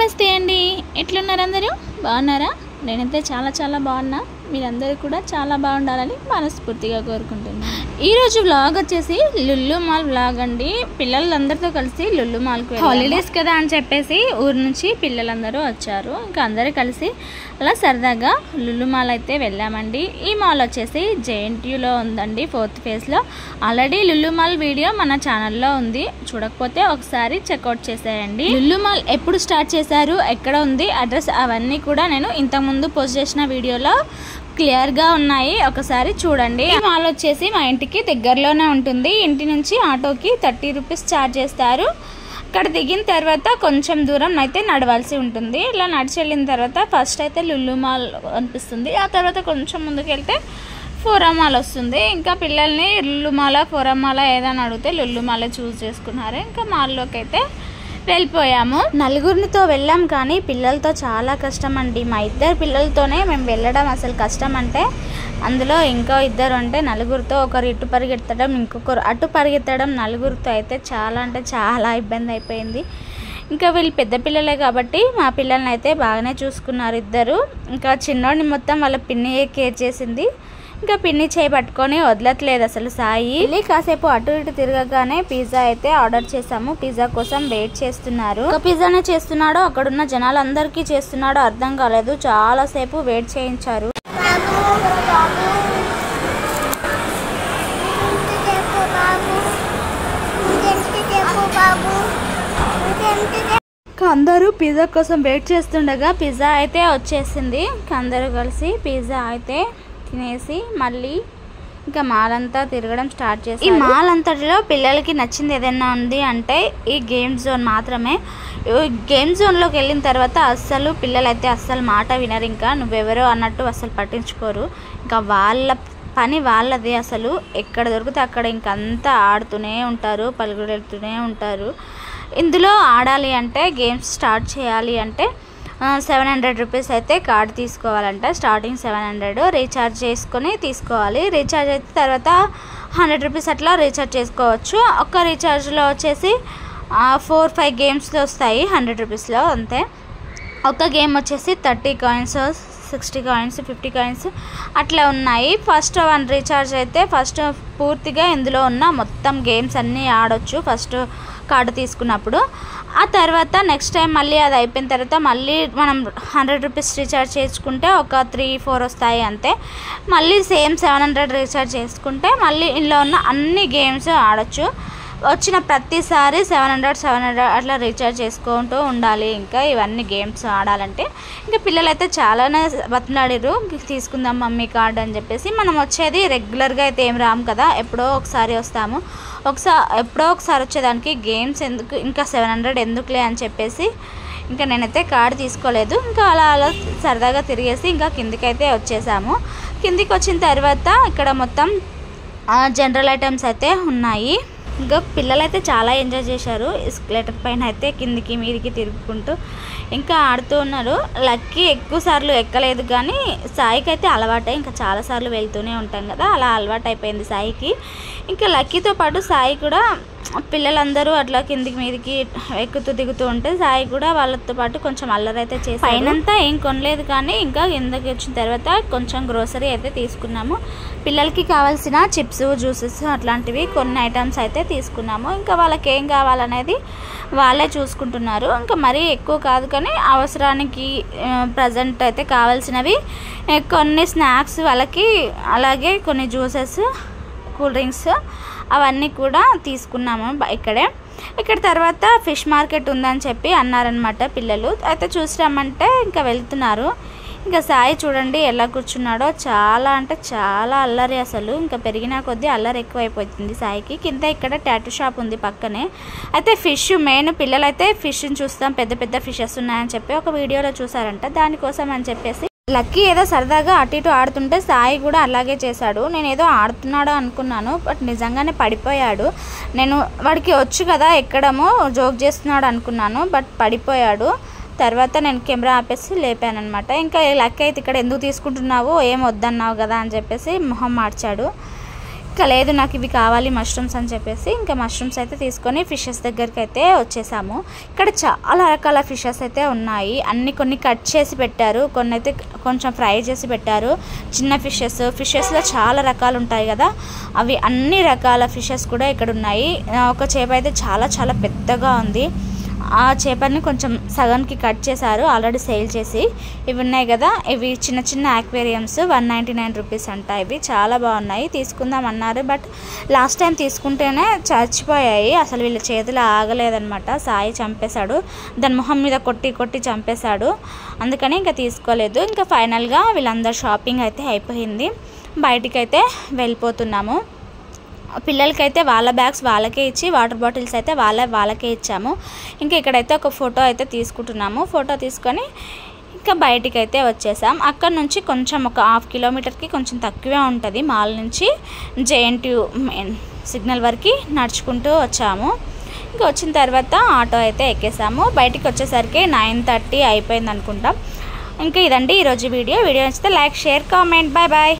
నమస్తే అండి, ఎట్లున్నారు అందరూ? బాగున్నారా? నేనైతే చాలా బాగున్నా. మీరందరూ కూడా చాలా బాగుండాలని మనస్ఫూర్తిగా కోరుకుంటున్నాను. ఈరోజు వ్లాగ్ వచ్చేసి లుల్లు మాల్ వ్లాగ్ అండి. పిల్లలందరితో కలిసి లుల్లు మాల్కి హాలిడేస్ కదా అని చెప్పేసి ఊరు నుంచి పిల్లలందరూ వచ్చారు. ఇంకా అందరూ కలిసి అలా సరదాగా లుల్లు మాల్ అయితే వెళ్ళామండి. ఈ మాల్ వచ్చేసి JNTUలో ఉందండి, 4th ఫేజ్లో. ఆల్రెడీ లుల్లు మాల్ వీడియో మన ఛానల్లో ఉంది, చూడకపోతే ఒకసారి చెక్అవుట్ చేసేయండి. లుల్లు మాల్ ఎప్పుడు స్టార్ట్ చేశారు, ఎక్కడ ఉంది, అడ్రస్ అవన్నీ కూడా నేను ఇంతకుముందు పోస్ట్ చేసిన వీడియోలో క్లియర్గా ఉన్నాయి, ఒకసారి చూడండి. ఈ మాల్ వచ్చేసి మా ఇంటికి దగ్గరలోనే ఉంటుంది. ఇంటి నుంచి ఆటోకి 30 రూపీస్ ఛార్జ్ చేస్తారు. అక్కడ దిగిన తర్వాత కొంచెం దూరం అయితే నడవాల్సి ఉంటుంది. ఇలా నడిచి వెళ్ళిన తర్వాత ఫస్ట్ అయితే లుల్లు మాల్ అనిపిస్తుంది. ఆ తర్వాత కొంచెం ముందుకు వెళ్తే ఫోరా మాల్ వస్తుంది. ఇంకా పిల్లల్ని లుల్లు మాల ఫోరా మాల ఏదైనా అడిగితే లుల్లు మాలే చూస్ చేసుకున్నారు. ఇంకా మాల్లోకి అయితే వెళ్ళిపోయాము. నలుగురితో వెళ్ళాం కానీ పిల్లలతో చాలా కష్టం అండి. మా ఇద్దరు పిల్లలతోనే మేము వెళ్ళడం అసలు కష్టం. అంటే అందులో ఇంకో ఇద్దరు అంటే నలుగురితో, ఒకరు ఇటు పరిగెత్తడం ఇంకొకరు అటు పరిగెత్తడం, నలుగురితో అయితే చాలా అంటే చాలా ఇబ్బంది అయిపోయింది. ఇంకా వీళ్ళు పెద్ద పిల్లలే కాబట్టి మా పిల్లల్ని అయితే బాగానే చూసుకున్నారు ఇద్దరు. ఇంకా చిన్నోడిని మొత్తం వాళ్ళ పిన్ని కేర్ చేసింది. ఇంకా పిన్ని చేయి పట్టుకొని వదలట్లేదు అసలు సాయి. వెళ్ళి కాసేపు అటు ఇటు తిరగగానే పిజ్జా అయితే ఆర్డర్ చేసాము. పిజ్జా కోసం వెయిట్ చేస్తున్నారు. ఒక పిజ్జానే చేస్తున్నాడో అక్కడున్న జనాలందరికీ చేస్తున్నాడో అర్థం కాలేదు, చాలా సేపు వెయిట్ చేయించారు. అందరూ పిజ్జా కోసం వెయిట్ చేస్తుండగా పిజ్జా అయితే వచ్చేసింది. అందరూ కలిసి పిజ్జా అయితే తినేసి మళ్ళీ ఇంకా మాల్ అంతా తిరగడం స్టార్ట్ చేసి, ఈ మాల్ అంతటిలో పిల్లలకి నచ్చింది ఏదైనా ఉంది అంటే ఈ గేమ్ జోన్ మాత్రమే. గేమ్ జోన్లోకి వెళ్ళిన తర్వాత అస్సలు పిల్లలైతే అస్సలు మాట వినరు. ఇంకా నువ్వెవరో అన్నట్టు అస్సలు పట్టించుకోరు. ఇంకా వాళ్ళ పని వాళ్ళది. అసలు ఎక్కడ దొరికితే అక్కడ ఇంకంతా ఆడుతూనే ఉంటారు, పలుగురెళ్తూనే ఉంటారు. ఇందులో ఆడాలి అంటే గేమ్స్ స్టార్ట్ చేయాలి అంటే 700 రూపీస్ అయితే కార్డు తీసుకోవాలంట. స్టార్టింగ్ 700 రీఛార్జ్ చేసుకొని తీసుకోవాలి. రీఛార్జ్ అయితే తర్వాత 100 రూపీస్ అట్లా రీఛార్జ్ చేసుకోవచ్చు. ఒక్క రీఛార్జ్లో వచ్చేసి 4-5 గేమ్స్లో వస్తాయి 100 రూపీస్లో అంతే. ఒక గేమ్ వచ్చేసి 30 కాయిన్స్, 60 కాయిన్స్, 50 కాయిన్స్ అట్లా ఉన్నాయి. ఫస్ట్ 1 రీఛార్జ్ అయితే ఫస్ట్ పూర్తిగా ఇందులో ఉన్న మొత్తం గేమ్స్ అన్నీ ఆడొచ్చు ఫస్ట్ కార్డు తీసుకున్నప్పుడు. ఆ తర్వాత నెక్స్ట్ టైం మళ్ళీ అది అయిపోయిన తర్వాత మళ్ళీ మనం 100 రూపీస్ రీఛార్జ్ చేసుకుంటే ఒక 3-4 వస్తాయి అంతే. మళ్ళీ సేమ్ 700 రీఛార్జ్ చేసుకుంటే మళ్ళీ ఇందులో ఉన్న అన్ని గేమ్స్ ఆడొచ్చు. వచ్చిన ప్రతిసారి 700 అట్లా రీఛార్జ్ చేసుకుంటూ ఉండాలి. ఇంకా ఇవన్నీ గేమ్స్ ఆడాలంటే ఇంకా పిల్లలైతే చాలానే బతిలాడిరు, తీసుకుందాం మమ్మీ కార్డు అని చెప్పేసి. మనం వచ్చేది రెగ్యులర్గా అయితే ఏం రాము కదా, ఎప్పుడో ఒకసారి వస్తాము. ఎప్పుడో ఒకసారి వచ్చేదానికి గేమ్స్ ఎందుకు, ఇంకా 700 ఎందుకులే అని చెప్పేసి ఇంకా నేనైతే కార్డు తీసుకోలేదు. ఇంకా అలా సరదాగా తిరిగేసి ఇంకా కిందికైతే వచ్చేసాము. కిందికి వచ్చిన తర్వాత ఇక్కడ మొత్తం జనరల్ ఐటమ్స్ అయితే ఉన్నాయి. ఇంకా పిల్లలైతే చాలా ఎంజాయ్ చేశారు. ఎస్కలేటర్ పైన అయితే కిందికి మీదికి తిరుగుకుంటూ ఇంకా ఆడుతూ ఉన్నారు. లక్కీ ఎక్కువ సార్లు ఎక్కలేదు కానీ సాయికి అయితే అలవాటే, ఇంకా చాలాసార్లు వెళ్తూనే ఉంటాం కదా, అలా అలవాటు అయిపోయింది సాయికి. ఇంకా లక్కీతో పాటు సాయి కూడా పిల్లలందరూ అట్లా కిందికి మీదికి ఎక్కుతూ దిగుతూ ఉంటే సాయి కూడా వాళ్ళతో పాటు కొంచెం అల్లరైతే చేసి, పైనంతా ఏం కొనలేదు కానీ ఇంకా కిందకి వచ్చిన తర్వాత కొంచెం గ్రోసరీ అయితే తీసుకున్నాము. పిల్లలకి కావాల్సిన చిప్స్, జ్యూసెస్ అట్లాంటివి కొన్ని ఐటమ్స్ అయితే తీసుకున్నాము. ఇంకా వాళ్ళకి ఏం కావాలనేది వాళ్ళే చూసుకుంటున్నారు. ఇంకా మరీ ఎక్కువ కాదు కానీ అవసరానికి ప్రజెంట్ అయితే కావాల్సినవి కొన్ని స్నాక్స్ వాళ్ళకి, అలాగే కొన్ని జ్యూసెస్, కూల్ డ్రింక్స్ అవన్నీ కూడా తీసుకున్నాము ఇక్కడ. తర్వాత ఫిష్ మార్కెట్ ఉందని చెప్పి అన్నారనమాట పిల్లలు. అయితే చూసిరామంటే ఇంకా వెళ్తున్నారు. ఇంకా సాయి చూడండి ఎలా కూర్చున్నాడో, చాలా అంటే చాలా అల్లరి అసలు. ఇంకా పెరిగిన కొద్దీ అల్లరి ఎక్కువైపోతుంది సాయికి. కింద ఇక్కడ టాటూ షాప్ ఉంది పక్కనే. అయితే ఫిష్ మెయిన్ పిల్లలైతే ఫిష్ని చూస్తాం, పెద్ద పెద్ద ఫిషెస్ ఉన్నాయని చెప్పి ఒక వీడియోలో చూసారంట. దానికోసం అని చెప్పేసి లక్కీ ఏదో సరదాగా అటు ఇటు ఆడుతుంటే సాయి కూడా అలాగే చేశాడు. నేను ఏదో ఆడుతున్నాడో అనుకున్నాను, బట్ నిజంగానే పడిపోయాడు. నేను వాడికి వచ్చు కదా ఎక్కడమో, జోక్ చేస్తున్నాడు అనుకున్నాను, బట్ పడిపోయాడు. తర్వాత నేను కెమెరా ఆపేసి లేపాను అనమాట. ఇంకా లక్కీ అయితే ఇక్కడ ఎందుకు తీసుకుంటున్నావు, ఏం వద్దన్నావు కదా అని చెప్పేసి మొహం మార్చాడు. ఇంకా లేదు నాకు ఇవి కావాలి మష్రూమ్స్ అని చెప్పేసి ఇంకా మష్రూమ్స్ అయితే తీసుకొని ఫిషెస్ దగ్గరికి అయితే వచ్చేసాము. ఇక్కడ చాలా రకాల ఫిషెస్ అయితే ఉన్నాయి. కొన్ని కట్ చేసి పెట్టారు, కొన్ని అయితే కొంచెం ఫ్రై చేసి పెట్టారు. చిన్న ఫిషెస్లో చాలా రకాలు ఉంటాయి కదా, అవి అన్ని రకాల ఫిషెస్ కూడా ఇక్కడ ఉన్నాయి. ఒక చేప అయితే చాలా చాలా పెద్దగా ఉంది. ఆ చేపని కొంచెం సగానికి కట్ చేశారు ఆల్రెడీ సేల్ చేసి. ఇవి ఉన్నాయి కదా, ఇవి చిన్న చిన్న ఆక్వేరియంస్ 199 రూపీస్ అంట. ఇవి చాలా బాగున్నాయి, తీసుకుందాం అన్నారు. బట్ లాస్ట్ టైం తీసుకుంటేనే చచ్చిపోయాయి, అసలు వీళ్ళ చేతిలో ఆగలేదనమాట. సాయి చంపేశాడు, దాని మొహం మీద కొట్టి కొట్టి చంపేశాడు. అందుకని ఇంకా తీసుకోలేదు. ఇంకా ఫైనల్గా వీళ్ళందరూ షాపింగ్ అయితే అయిపోయింది, బయటికి అయితే వెళ్ళిపోతున్నాము. పిల్లలకైతే వాళ్ళ బ్యాగ్స్ వాళ్ళకే ఇచ్చి వాటర్ బాటిల్స్ అయితే వాళ్ళకే ఇచ్చాము. ఇంకా ఇక్కడైతే ఒక ఫోటో అయితే తీసుకుంటున్నాము. ఫోటో తీసుకొని ఇంకా బయటికి అయితే వచ్చేసాం. అక్కడ నుంచి కొంచెం ఒక 1/2 కిలోమీటర్కి కొంచెం తక్కువే ఉంటుంది. మాల్ నుంచి JNTU సిగ్నల్ వరకు నడుచుకుంటూ వచ్చాము. ఇంకా వచ్చిన తర్వాత ఆటో అయితే ఎక్కేసాము. బయటికి వచ్చేసరికి 9:30 అయిపోయింది అనుకుంటాం. ఇంకా ఇదండి ఈరోజు వీడియో నచ్చితే like, share, comment. Bye bye.